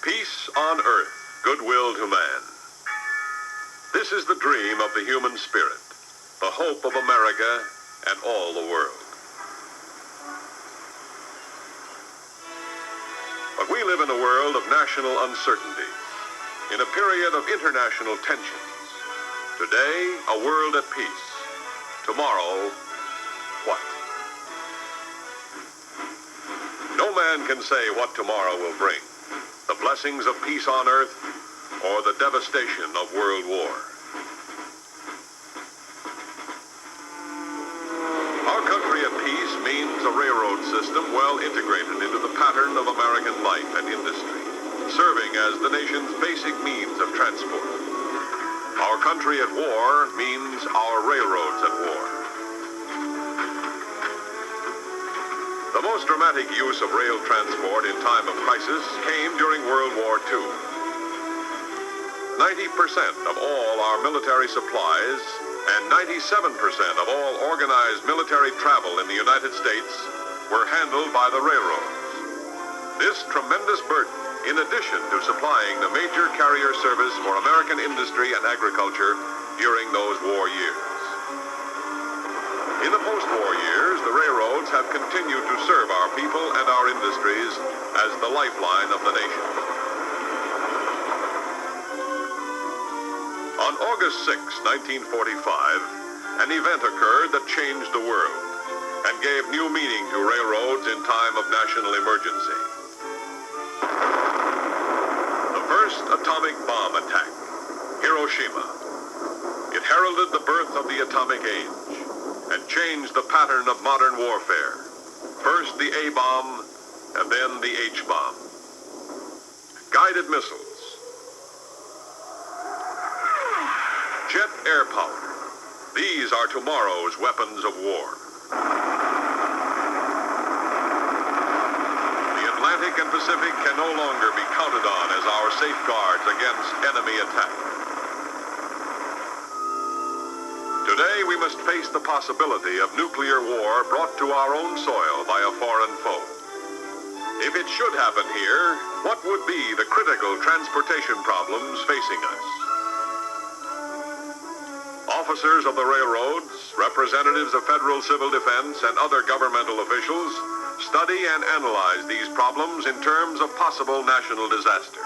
Peace on earth, goodwill to man. This is the dream of the human spirit, the hope of America and all the world. But we live in a world of national uncertainty, in a period of international tensions. Today, a world at peace. Tomorrow, what? No man can say what tomorrow will bring, the blessings of peace on earth or the devastation of world war. Our country at peace means a railroad system well integrated into the pattern of American life and industry, serving as the nation's basic means of transport. Our country at war means our railroads at war. The most dramatic use of rail transport in time of crisis came during World War II. 90% of all our military supplies and 97% of all organized military travel in the United States were handled by the railroads. This tremendous burden, in addition to supplying the major carrier service for American industry and agriculture during those war years. In the post-war years, the railroads have continued to serve our people and our industries as the lifeline of the nation. On August 6, 1945, an event occurred that changed the world and gave new meaning to railroads in time of national emergency. The first atomic bomb attack, Hiroshima. It heralded the birth of the atomic age and changed the pattern of modern warfare. First the A-bomb and then the H-bomb. Guided missiles. Jet air power. These are tomorrow's weapons of war. The Atlantic and Pacific can no longer be counted on as our safeguards against enemy attack. Today we must face the possibility of nuclear war brought to our own soil by a foreign foe. If it should happen here, what would be the critical transportation problems facing us? Officers of the railroads, representatives of federal civil defense, and other governmental officials study and analyze these problems in terms of possible national disaster.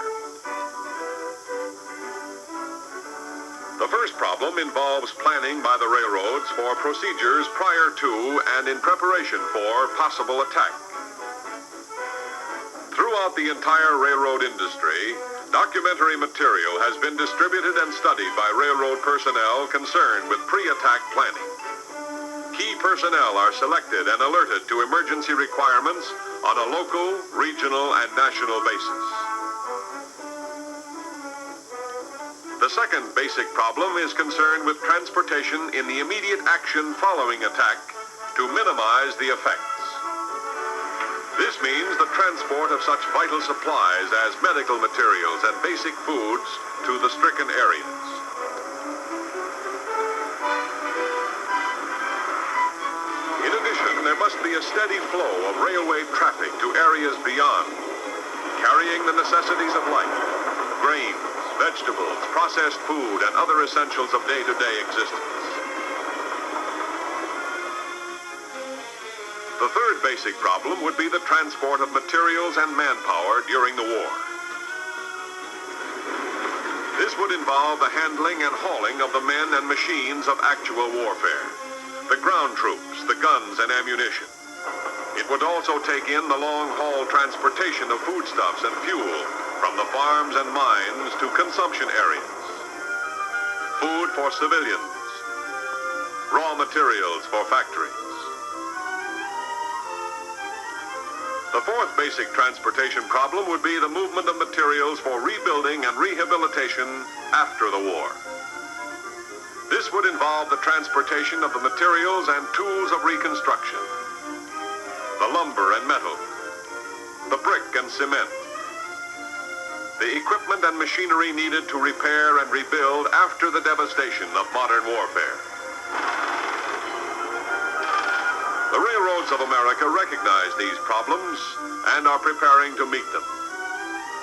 The first problem involves planning by the railroads for procedures prior to and in preparation for possible attack. Throughout the entire railroad industry, documentary material has been distributed and studied by railroad personnel concerned with pre-attack planning. Key personnel are selected and alerted to emergency requirements on a local, regional, and national basis. The second basic problem is concerned with transportation in the immediate action following attack to minimize the effects. This means the transport of such vital supplies as medical materials and basic foods to the stricken areas. In addition, there must be a steady flow of railway traffic to areas beyond, carrying the necessities of life, grains, vegetables, processed food, and other essentials of day-to-day existence. The third basic problem would be the transport of materials and manpower during the war. This would involve the handling and hauling of the men and machines of actual warfare, the ground troops, the guns and ammunition. It would also take in the long-haul transportation of foodstuffs and fuel from the farms and mines to consumption areas. Food for civilians. Raw materials for factories. The fourth basic transportation problem would be the movement of materials for rebuilding and rehabilitation after the war. This would involve the transportation of the materials and tools of reconstruction, the lumber and metal, the brick and cement, the equipment and machinery needed to repair and rebuild after the devastation of modern warfare. The railroads of America recognize these problems and are preparing to meet them.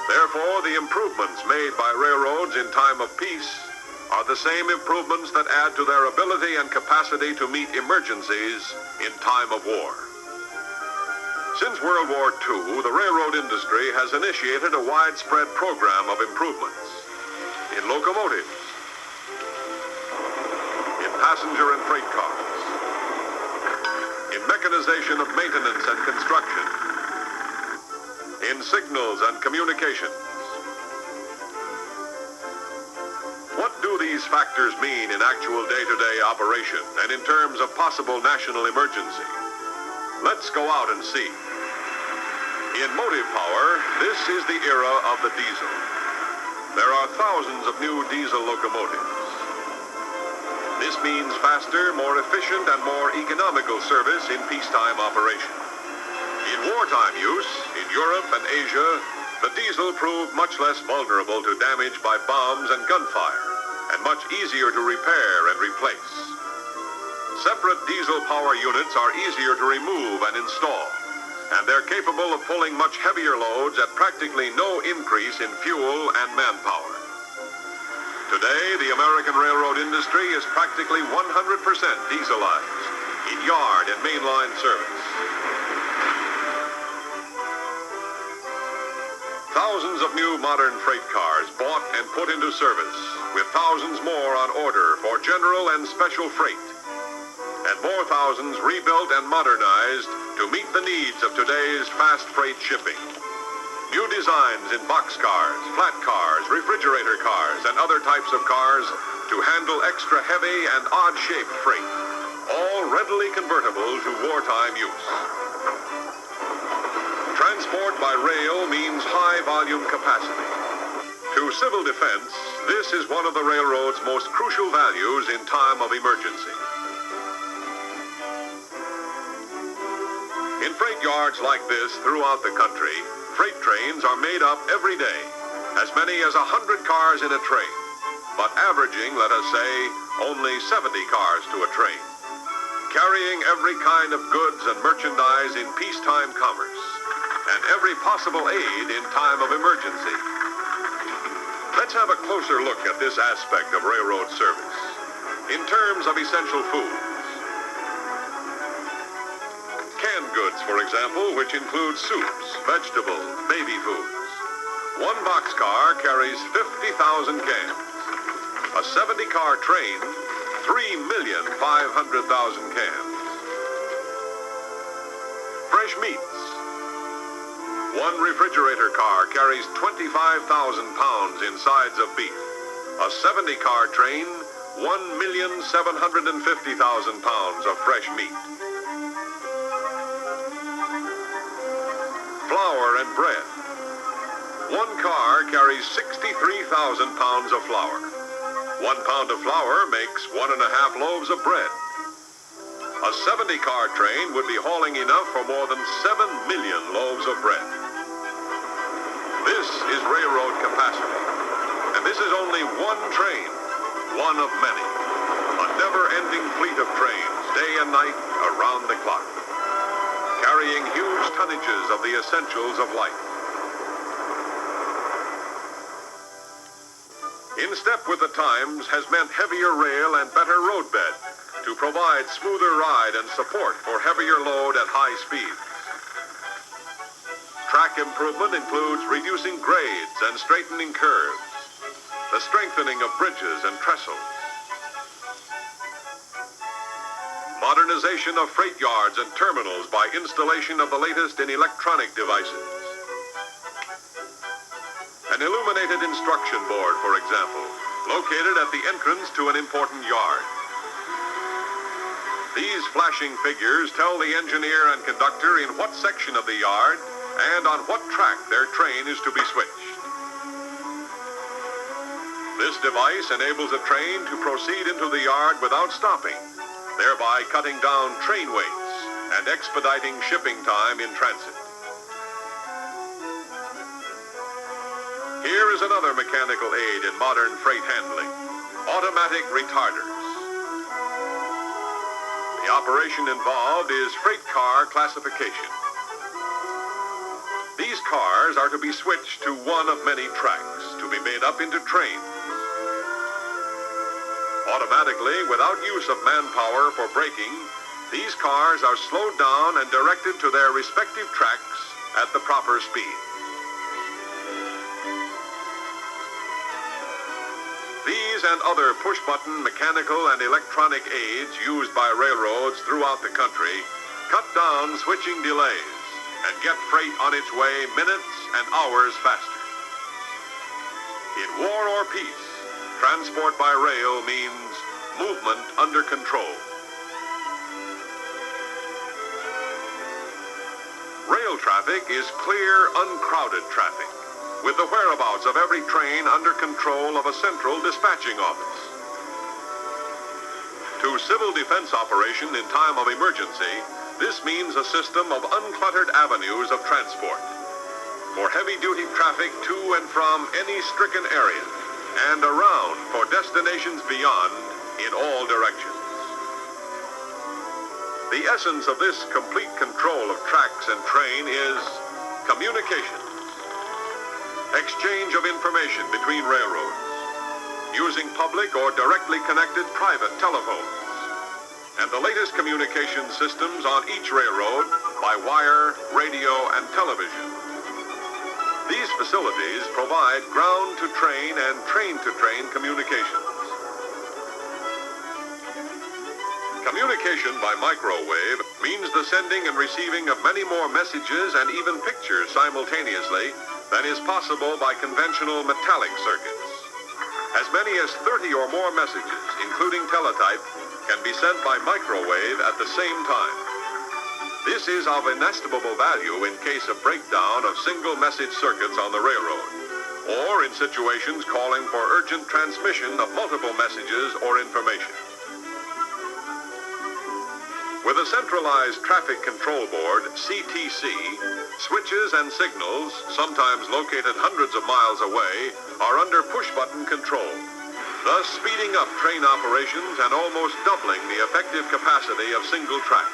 Therefore, the improvements made by railroads in time of peace are the same improvements that add to their ability and capacity to meet emergencies in time of war. Since World War II, the railroad industry has initiated a widespread program of improvements in locomotives, in passenger and freight cars, in mechanization of maintenance and construction, in signals and communications. What do these factors mean in actual day-to-day operation and in terms of possible national emergency? Let's go out and see. In motive power, this is the era of the diesel. There are thousands of new diesel locomotives. This means faster, more efficient, and more economical service in peacetime operation. In wartime use, in Europe and Asia, the diesel proved much less vulnerable to damage by bombs and gunfire, and much easier to repair and replace. Separate diesel power units are easier to remove and install, and they're capable of pulling much heavier loads at practically no increase in fuel and manpower. Today, the American railroad industry is practically 100% dieselized in yard and mainline service. Thousands of new modern freight cars bought and put into service, with thousands more on order for general and special freight, and more thousands rebuilt and modernized to meet the needs of today's fast freight shipping. New designs in boxcars, flat cars, refrigerator cars, and other types of cars to handle extra heavy and odd-shaped freight, all readily convertible to wartime use. Transport by rail means high-volume capacity. To civil defense, this is one of the railroad's most crucial values in time of emergency. In freight yards like this throughout the country, freight trains are made up every day, as many as 100 cars in a train, but averaging, let us say, only 70 cars to a train, carrying every kind of goods and merchandise in peacetime commerce, and every possible aid in time of emergency. Let's have a closer look at this aspect of railroad service in terms of essential foods. Canned goods, for example, which include soups, vegetables, baby foods. One boxcar carries 50,000 cans. A 70-car train, 3,500,000 cans. Fresh meats. One refrigerator car carries 25,000 pounds in sides of beef. A 70-car train, 1,750,000 pounds of fresh meat. Flour and bread. One car carries 63,000 pounds of flour. 1 pound of flour makes 1.5 loaves of bread. A 70-car train would be hauling enough for more than 7 million loaves of bread. This is railroad capacity, and this is only one train, one of many. A never-ending fleet of trains, day and night, around the clock, carrying huge tonnages of the essentials of life. In step with the times has meant heavier rail and better roadbed to provide smoother ride and support for heavier load at high speeds. Track improvement includes reducing grades and straightening curves, the strengthening of bridges and trestles, modernization of freight yards and terminals by installation of the latest in electronic devices. An illuminated instruction board, for example, located at the entrance to an important yard. These flashing figures tell the engineer and conductor in what section of the yard and on what track their train is to be switched. This device enables a train to proceed into the yard without stopping, thereby cutting down train waits and expediting shipping time in transit. Here is another mechanical aid in modern freight handling: automatic retarders. The operation involved is freight car classification. These cars are to be switched to one of many tracks to be made up into trains. Automatically, without use of manpower for braking, these cars are slowed down and directed to their respective tracks at the proper speed. These and other push-button mechanical and electronic aids used by railroads throughout the country cut down switching delays and get freight on its way minutes and hours faster. In war or peace, transport by rail means movement under control. Rail traffic is clear, uncrowded traffic, with the whereabouts of every train under control of a central dispatching office. To civil defense operation in time of emergency, this means a system of uncluttered avenues of transport for heavy-duty traffic to and from any stricken area and around for destinations beyond in all directions. The essence of this complete control of tracks and train is communication. Exchange of information between railroads, using public or directly connected private telephones, and the latest communication systems on each railroad by wire, radio, and television. These facilities provide ground-to-train and train-to-train communications. Communication by microwave means the sending and receiving of many more messages and even pictures simultaneously than is possible by conventional metallic circuits. As many as 30 or more messages, including teletype, can be sent by microwave at the same time. This is of inestimable value in case of breakdown of single message circuits on the railroad, or in situations calling for urgent transmission of multiple messages or information. With a centralized traffic control board, CTC, switches and signals, sometimes located hundreds of miles away, are under push-button control, thus speeding up train operations and almost doubling the effective capacity of single track.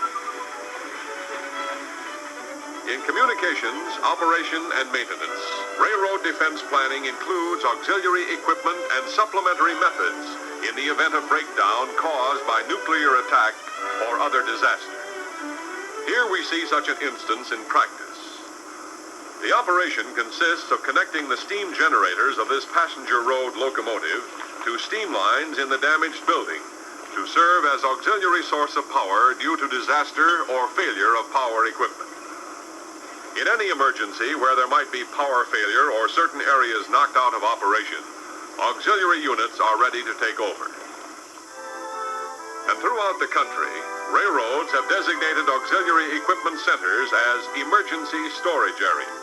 In communications, operation, and maintenance, railroad defense planning includes auxiliary equipment and supplementary methods in the event of breakdown caused by nuclear attack or other disaster. Here we see such an instance in practice. The operation consists of connecting the steam generators of this passenger road locomotive to steam lines in the damaged building to serve as auxiliary source of power due to disaster or failure of power equipment. In any emergency where there might be power failure or certain areas knocked out of operation, auxiliary units are ready to take over. And throughout the country, railroads have designated auxiliary equipment centers as emergency storage areas.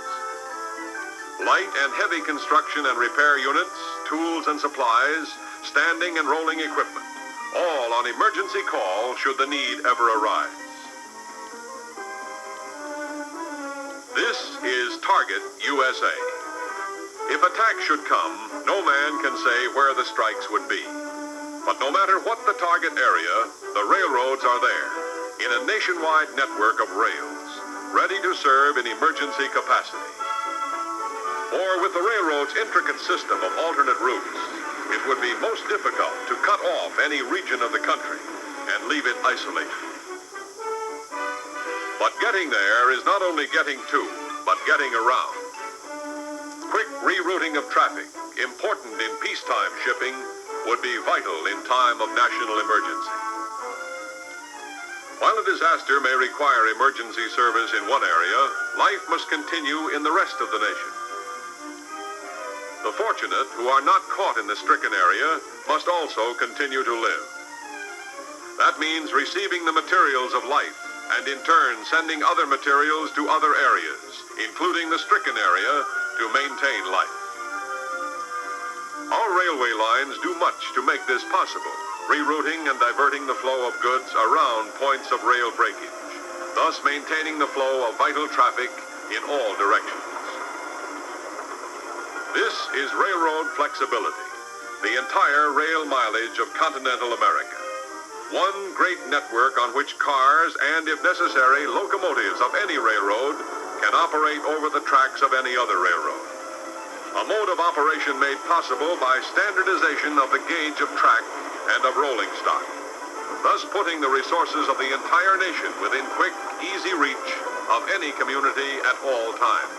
Light and heavy construction and repair units, tools and supplies, standing and rolling equipment, all on emergency call should the need ever arise. This is Target USA. If attack should come, no man can say where the strikes would be. But no matter what the target area, the railroads are there, in a nationwide network of rails, ready to serve in emergency capacity. Or with the railroad's intricate system of alternate routes, it would be most difficult to cut off any region of the country and leave it isolated. But getting there is not only getting to, but getting around. Quick rerouting of traffic, important in peacetime shipping, would be vital in time of national emergency. While a disaster may require emergency service in one area, life must continue in the rest of the nation. The fortunate who are not caught in the stricken area must also continue to live. That means receiving the materials of life and in turn sending other materials to other areas, including the stricken area, to maintain life. Our railway lines do much to make this possible, rerouting and diverting the flow of goods around points of rail breakage, thus maintaining the flow of vital traffic in all directions. This is railroad flexibility, the entire rail mileage of continental America. One great network on which cars and, if necessary, locomotives of any railroad can operate over the tracks of any other railroad. A mode of operation made possible by standardization of the gauge of track and of rolling stock, thus putting the resources of the entire nation within quick, easy reach of any community at all times.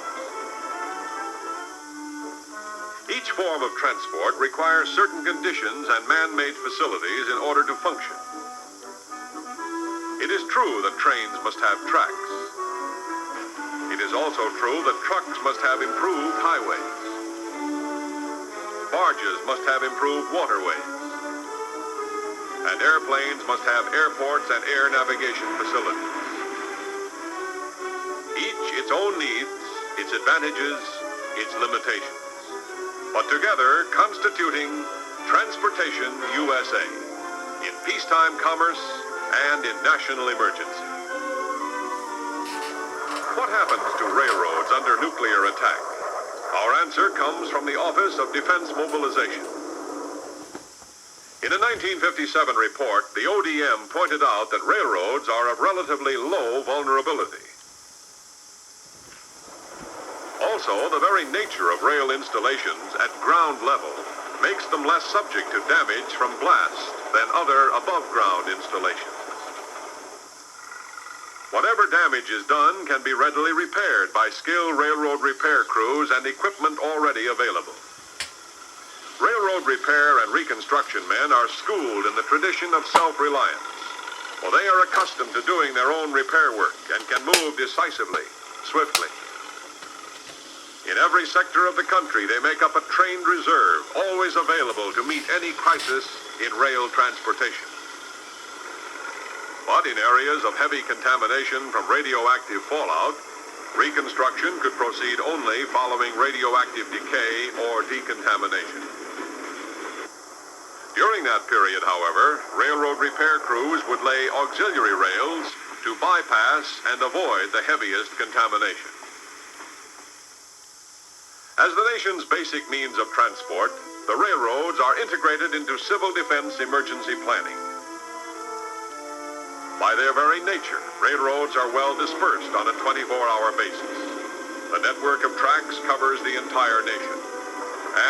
Each form of transport requires certain conditions and man-made facilities in order to function. It is true that trains must have tracks. It is also true that trucks must have improved highways. Barges must have improved waterways. And airplanes must have airports and air navigation facilities. Each its own needs, its advantages, its limitations, but together constituting Transportation USA in peacetime commerce and in national emergency. What happens to railroads under nuclear attack? Our answer comes from the Office of Defense Mobilization. In a 1957 report, the ODM pointed out that railroads are of relatively low vulnerability. Also, the very nature of rail installations at ground level makes them less subject to damage from blast than other above-ground installations. Whatever damage is done can be readily repaired by skilled railroad repair crews and equipment already available. Railroad repair and reconstruction men are schooled in the tradition of self-reliance, for they are accustomed to doing their own repair work and can move decisively, swiftly. In every sector of the country, they make up a trained reserve, always available to meet any crisis in rail transportation. But in areas of heavy contamination from radioactive fallout, reconstruction could proceed only following radioactive decay or decontamination. During that period, however, railroad repair crews would lay auxiliary rails to bypass and avoid the heaviest contamination. As the nation's basic means of transport, the railroads are integrated into civil defense emergency planning. By their very nature, railroads are well dispersed on a 24-hour basis. The network of tracks covers the entire nation.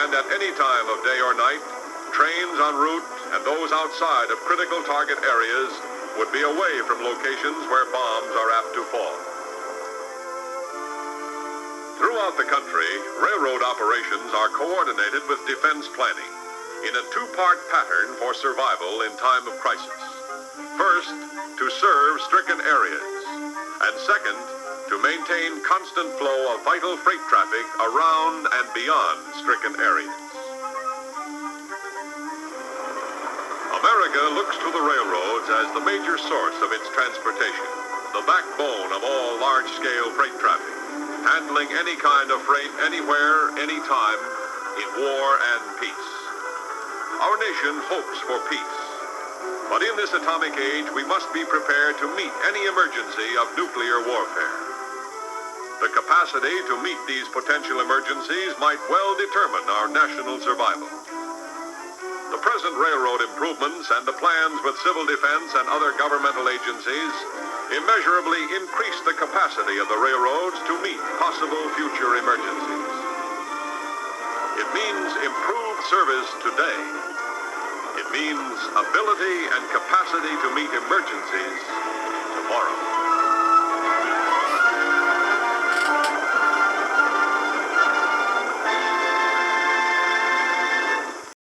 And at any time of day or night, trains en route and those outside of critical target areas would be away from locations where bombs are apt to fall. Throughout the country, railroad operations are coordinated with defense planning in a two-part pattern for survival in time of crisis. First, to serve stricken areas, and second, to maintain constant flow of vital freight traffic around and beyond stricken areas. America looks to the railroads as the major source of its transportation, the backbone of all large-scale freight traffic, handling any kind of freight anywhere, anytime, in war and peace. Our nation hopes for peace. But in this atomic age, we must be prepared to meet any emergency of nuclear warfare. The capacity to meet these potential emergencies might well determine our national survival. The present railroad improvements and the plans with civil defense and other governmental agencies immeasurably increase the capacity of the railroads to meet possible future emergencies. It means improved service today. It means ability and capacity to meet emergencies tomorrow.